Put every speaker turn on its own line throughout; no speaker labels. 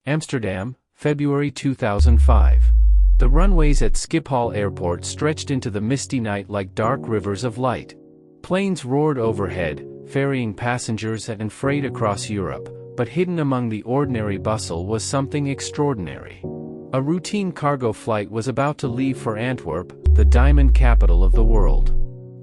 Amsterdam, February 2005. The runways at Schiphol Airport stretched into the misty night like dark rivers of light. Planes roared overhead, ferrying passengers and freight across Europe, but hidden among the ordinary bustle was something extraordinary. A routine cargo flight was about to leave for Antwerp, the diamond capital of the world.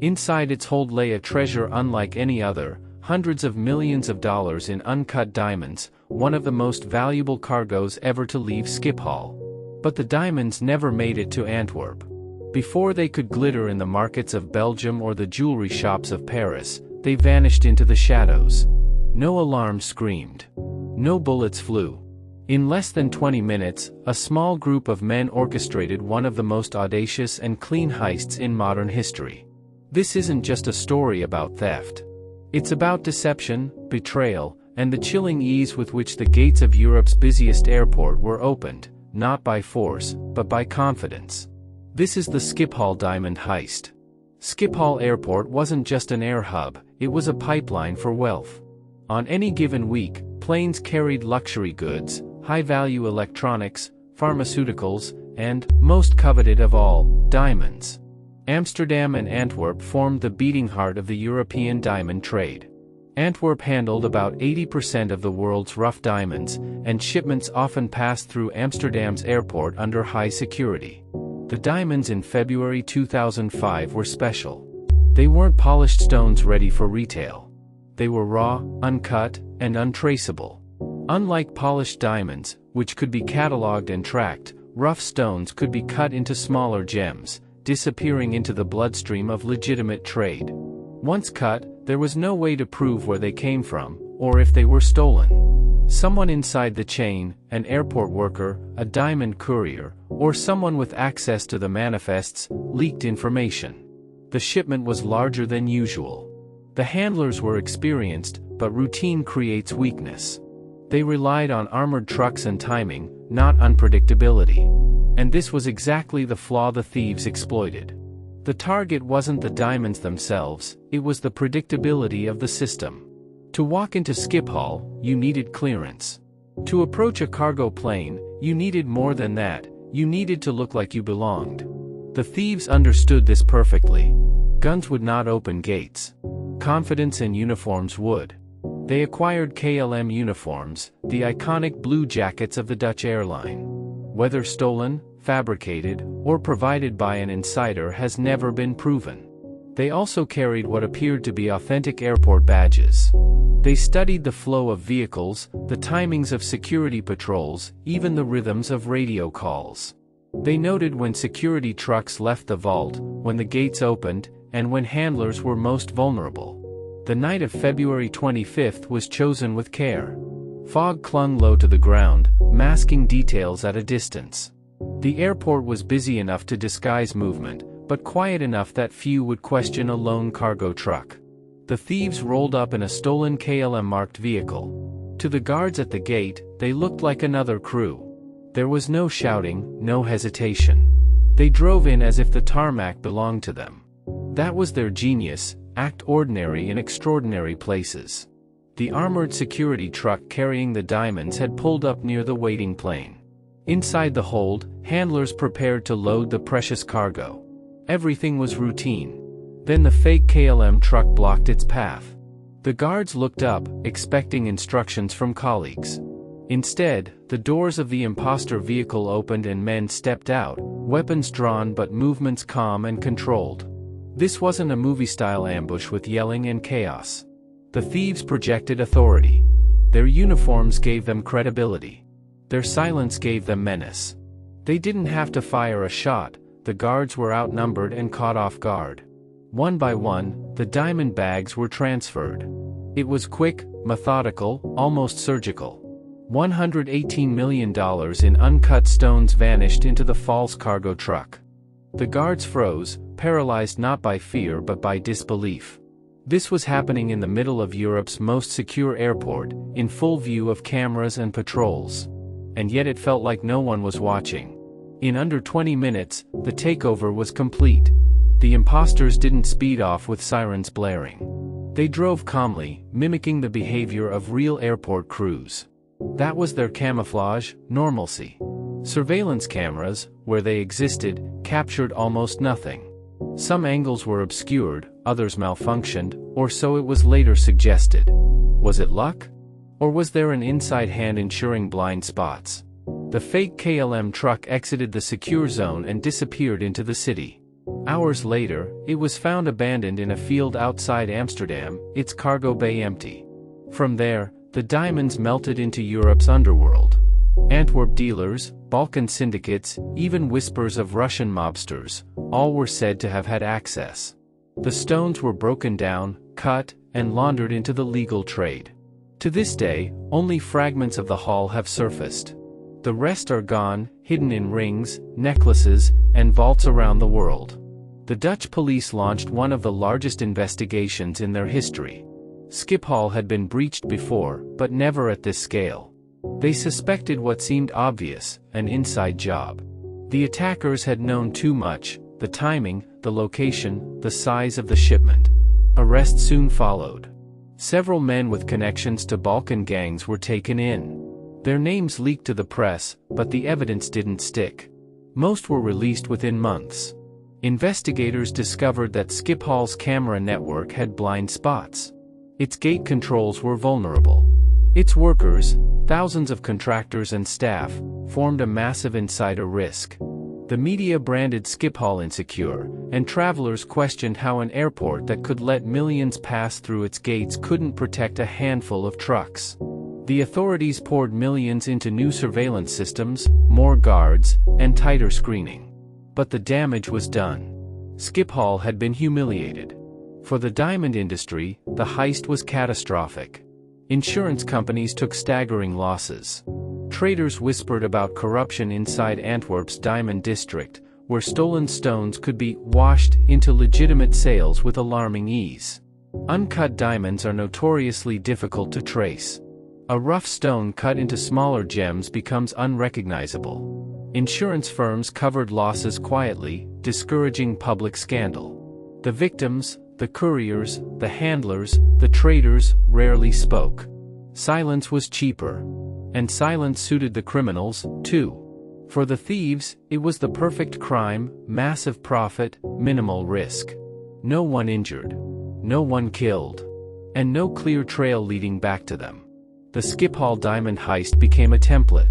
Inside its hold lay a treasure unlike any other, hundreds of millions of dollars in uncut diamonds, one of the most valuable cargoes ever to leave Schiphol. But the diamonds never made it to Antwerp. Before they could glitter in the markets of Belgium or the jewelry shops of Paris, they vanished into the shadows. No alarm screamed. No bullets flew. In less than 20 minutes, a small group of men orchestrated one of the most audacious and clean heists in modern history. This isn't just a story about theft. It's about deception, betrayal, and the chilling ease with which the gates of Europe's busiest airport were opened, not by force, but by confidence. This is the Schiphol Diamond Heist. Schiphol Airport wasn't just an air hub, it was a pipeline for wealth. On any given week, planes carried luxury goods, high-value electronics, pharmaceuticals, and, most coveted of all, diamonds. Amsterdam and Antwerp formed the beating heart of the European diamond trade. Antwerp handled about 80% of the world's rough diamonds, and shipments often passed through Amsterdam's airport under high security. The diamonds in February 2005 were special. They weren't polished stones ready for retail. They were raw, uncut, and untraceable. Unlike polished diamonds, which could be cataloged and tracked, rough stones could be cut into smaller gems, disappearing into the bloodstream of legitimate trade. Once cut, there was no way to prove where they came from, or if they were stolen. Someone inside the chain, an airport worker, a diamond courier, or someone with access to the manifests, leaked information. The shipment was larger than usual. The handlers were experienced, but routine creates weakness. They relied on armored trucks and timing, not unpredictability. And this was exactly the flaw the thieves exploited. The target wasn't the diamonds themselves, it was the predictability of the system. To walk into Schiphol, you needed clearance. To approach a cargo plane, you needed more than that, you needed to look like you belonged. The thieves understood this perfectly. Guns would not open gates. Confidence in uniforms would. They acquired KLM uniforms, the iconic blue jackets of the Dutch airline. Whether stolen, fabricated, or provided by an insider has never been proven. They also carried what appeared to be authentic airport badges. They studied the flow of vehicles, the timings of security patrols, even the rhythms of radio calls. They noted when security trucks left the vault, when the gates opened, and when handlers were most vulnerable. The night of February 25th was chosen with care. Fog clung low to the ground, masking details at a distance. The airport was busy enough to disguise movement, but quiet enough that few would question a lone cargo truck. The thieves rolled up in a stolen KLM-marked vehicle. To the guards at the gate, they looked like another crew. There was no shouting, no hesitation. They drove in as if the tarmac belonged to them. That was their genius, act ordinary in extraordinary places. The armored security truck carrying the diamonds had pulled up near the waiting plane. Inside the hold, handlers prepared to load the precious cargo. Everything was routine. Then the fake KLM truck blocked its path. The guards looked up, expecting instructions from colleagues. Instead, the doors of the imposter vehicle opened and men stepped out, weapons drawn but movements calm and controlled. This wasn't a movie-style ambush with yelling and chaos. The thieves projected authority. Their uniforms gave them credibility. Their silence gave them menace. They didn't have to fire a shot, the guards were outnumbered and caught off guard. One by one, the diamond bags were transferred. It was quick, methodical, almost surgical. $118 million in uncut stones vanished into the false cargo truck. The guards froze, paralyzed not by fear but by disbelief. This was happening in the middle of Europe's most secure airport, in full view of cameras and patrols. And yet it felt like no one was watching. In under 20 minutes, the takeover was complete. The imposters didn't speed off with sirens blaring. They drove calmly, mimicking the behavior of real airport crews. That was their camouflage, normalcy. Surveillance cameras, where they existed, captured almost nothing. Some angles were obscured, others malfunctioned, or so it was later suggested. Was it luck? Or was there an inside hand ensuring blind spots? The fake KLM truck exited the secure zone and disappeared into the city. Hours later, it was found abandoned in a field outside Amsterdam, its cargo bay empty. From there, the diamonds melted into Europe's underworld. Antwerp dealers, Balkan syndicates, even whispers of Russian mobsters, all were said to have had access. The stones were broken down, cut, and laundered into the legal trade. To this day, only fragments of the haul have surfaced. The rest are gone, hidden in rings, necklaces, and vaults around the world. The Dutch police launched one of the largest investigations in their history. Schiphol had been breached before, but never at this scale. They suspected what seemed obvious, an inside job. The attackers had known too much: the timing, the location, the size of the shipment. Arrests soon followed. Several men with connections to Balkan gangs were taken in. Their names leaked to the press, but the evidence didn't stick. Most were released within months. Investigators discovered that Schiphol's camera network had blind spots. Its gate controls were vulnerable. Its workers, thousands of contractors and staff, formed a massive insider risk. The media branded Schiphol insecure, and travelers questioned how an airport that could let millions pass through its gates couldn't protect a handful of trucks. The authorities poured millions into new surveillance systems, more guards, and tighter screening. But the damage was done. Schiphol had been humiliated. For the diamond industry, the heist was catastrophic. Insurance companies took staggering losses. Traders whispered about corruption inside Antwerp's diamond district, where stolen stones could be washed into legitimate sales with alarming ease. Uncut diamonds are notoriously difficult to trace. A rough stone cut into smaller gems becomes unrecognizable. Insurance firms covered losses quietly, discouraging public scandal. The victims, the couriers, the handlers, the traders, rarely spoke. Silence was cheaper. And silence suited the criminals, too. For the thieves, it was the perfect crime: massive profit, minimal risk. No one injured. No one killed. And no clear trail leading back to them. The Schiphol Diamond Heist became a template.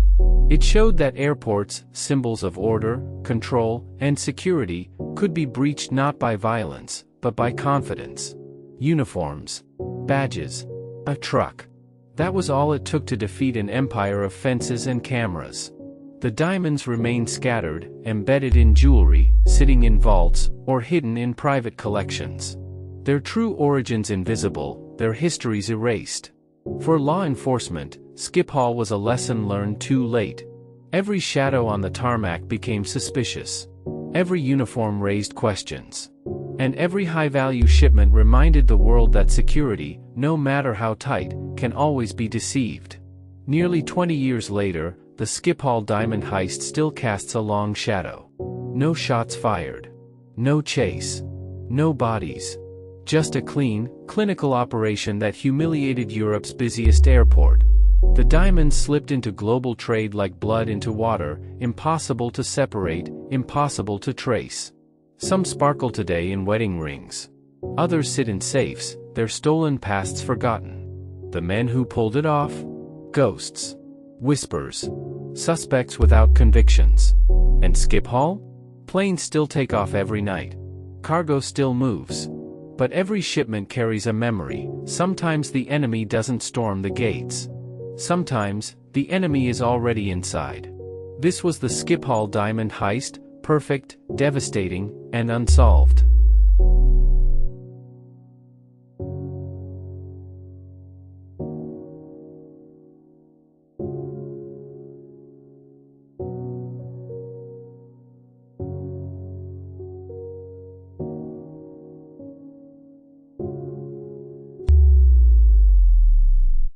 It showed that airports, symbols of order, control, and security, could be breached not by violence, but by confidence. Uniforms. Badges. A truck. That was all it took to defeat an empire of fences and cameras. The diamonds remained scattered, embedded in jewelry, sitting in vaults, or hidden in private collections. Their true origins invisible, their histories erased. For law enforcement, Schiphol was a lesson learned too late. Every shadow on the tarmac became suspicious. Every uniform raised questions. And every high-value shipment reminded the world that security, no matter how tight, can always be deceived. Nearly 20 years later, the Schiphol Diamond Heist still casts a long shadow. No shots fired. No chase. No bodies. Just a clean, clinical operation that humiliated Europe's busiest airport. The diamonds slipped into global trade like blood into water, impossible to separate, impossible to trace. Some sparkle today in wedding rings. Others sit in safes, their stolen pasts forgotten. The men who pulled it off? Ghosts. Whispers. Suspects without convictions. And Schiphol? Planes still take off every night. Cargo still moves. But every shipment carries a memory. Sometimes the enemy doesn't storm the gates. Sometimes, the enemy is already inside. This was the Schiphol Diamond Heist, perfect, devastating, and unsolved.